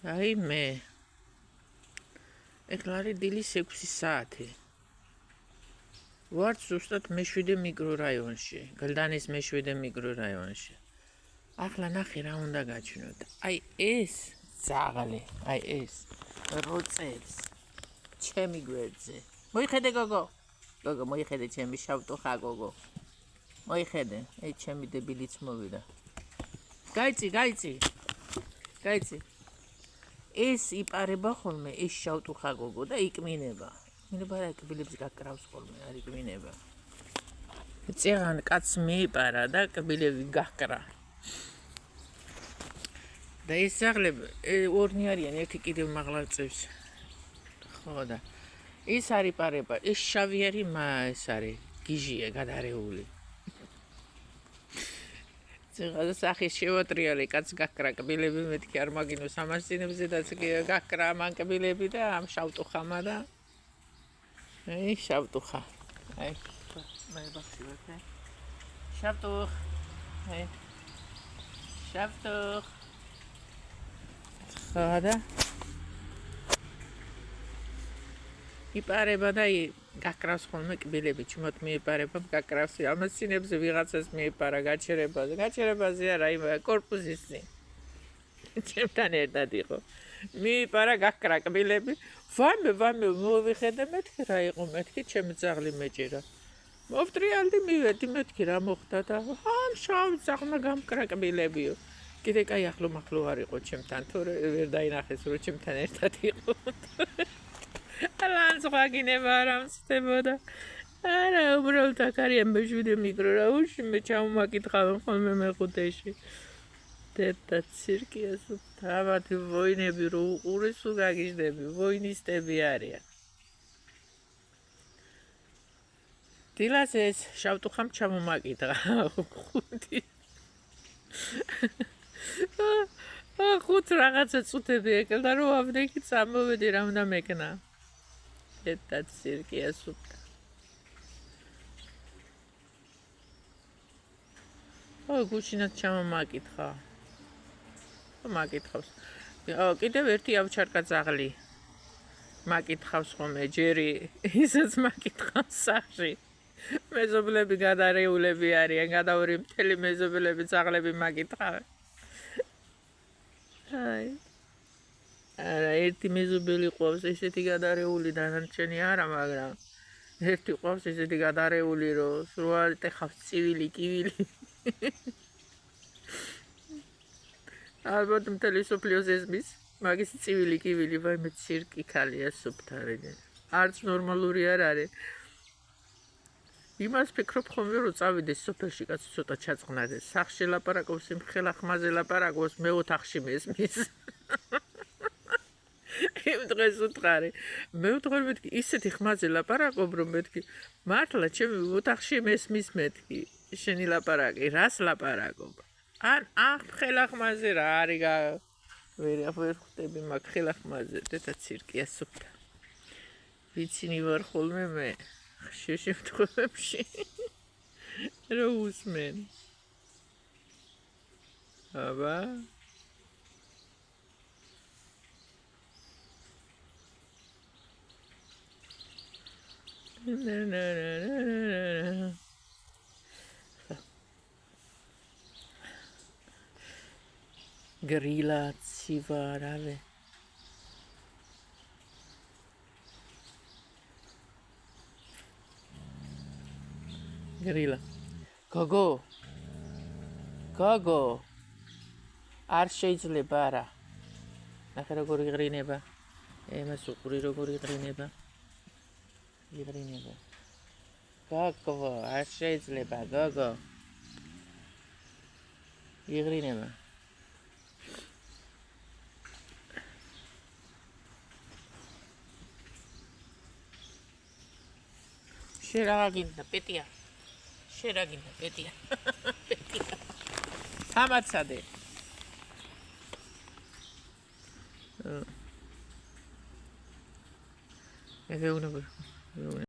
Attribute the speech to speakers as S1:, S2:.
S1: აი მე ეხლა არის დილის 6 საათი. ვარ ზუსტად მე-7 მიკრორაიონში, გლდანის მე-7 მიკრორაიონში. ახლა ნახე რა უნდა გაჩვენოთ. აი ეს ძაღლი, აი ეს როწებს ჩემი გვერდზე. მოიხედე გოგო. გოგო მოიხედე ჩემი შავტუხა გოგო. მოიხედე, აი ჩემი დებილიც მოვიდა. გაიცი. ეს იპარება ხოლმე ეს შავტუხა გოგო და იკმინება. მინება რა კბილებს გაკრავს ხოლმე, არ იკმინება. წეღან კაცს მიიპარა და კბილები გაკრა. და ეს ძაღლები ორნი არიან, ერთი კიდევ მაღლა წევს. ხო და ეს არის პარება, ეს შავი არის, ეს არის გიჟია გადარეული. წეღან სახის შევატრიალე კაცს გაკრა კბილები მეთქი არ მაგინოს ამას წინებზედაც გაკრა მან კბილები და ამ შავტუხამა და აი შავტუხა. აი მე ბახში ვარ. შავტუხ. აი შავტუხ. ხოდა იპარება და გაკრავს ხოლმე კბილები, ჩუმად მიიპარება, გაკრავს. ამას წინებზე ვიღაცას მიიპარა გაჩერებაზე არა, იმ კორპუსის წინ. ჩემთან ერთად იყო. მიიპარა გაკრა კბილები. ვამე მოვიხედე მეთქი რა იყო, მეთქი ჩემი ძაღლი მეჭირა. მოვტრიალდი მივედი მეთქი რა მოხდა და ამ შავ ძაღლმა გამკრა კბილებიო. კიდე კაი ახლო არ იყო ჩემთან, თორე ვერ დაინახეს რომ ჩემთან ერთად იყო. ალანს ვაგინება არ ამცდებოდა. არა, უბრალოდ აქ არიან მე-7 მიკრორაიონში, მე ჩამომაკითხავენ ხოლმე მე-5-ში. დედა ცირკია თავათი ვოინები რო უყურეს თუ გაგიჟდები, ვოინისტები არიან. დილას ეს შავტუხამ ჩამომაკითხა 5 რაღაცა წუთები ეკლა რომ აბდექი წამოვედი რა უნდა მეკნა. დედა ცირკია სუფთა. გუშინაც ჩამომაკითხა. მაკითხავს. კიდევ ერთი ავჩარკა ძაღლი. მაკითხავს ხოლმე ჯერი, ისაც მაკითხავს სახში. მეზობლები გადარეულები არიან, გადაური მთელი მეზობლები ძაღლები მაკითხავენ. აი. არა, ერთი მეზობელი ყავს ესეთი გადარეული დანარჩენი არა, მაგრამ ერთი ყავს ესეთი გადარეული, რომ სრულად ეხავს წივილი, კივილი. ალბათ მთელი სოფლიოს ესმის, მაგის წივილი, კივილი, ვაიმე ცირკი ქალია სუფთარი. არც ნორმალური არ არის. იმას ფიქრობ ხოლმე რომ წავიდეს სოფელში კაცი ცოტა ჩაწყნარდეს. სახში ლაპარაკობს, იმ ხელა ხმაზე ლაპარაკობს, მე ოთახში მესმის. იმ დღეს უთხარი. მე უთხარი მეთქი ისეთი ხმაზე ლაპარაკობ რომ მეთქი მართლა ჩემი ოთახში მესმის მეთქი. შენი ლაპარაკი, რას ლაპარაკობ? ან ხელა ხმაზე რა არის ვერ ხვდები მაგ ხელა ხმაზე. დედა ცირკია სუფთა. ვიცინი ვარ ხოლმე მე ხშირ შემთხვევებში რო უსმენ. აბა Grilla civarale. Grilla. Gogo. არ შეიძლება არა. ნახე როგორი ღრინება. ემას უყური როგორი ღრინება. იღრინება. გოგო, არ შეიძლება, გოგო. იღრინება. შერაგინდა პეტია. პეტია. თამაცადე. ეგეუნება.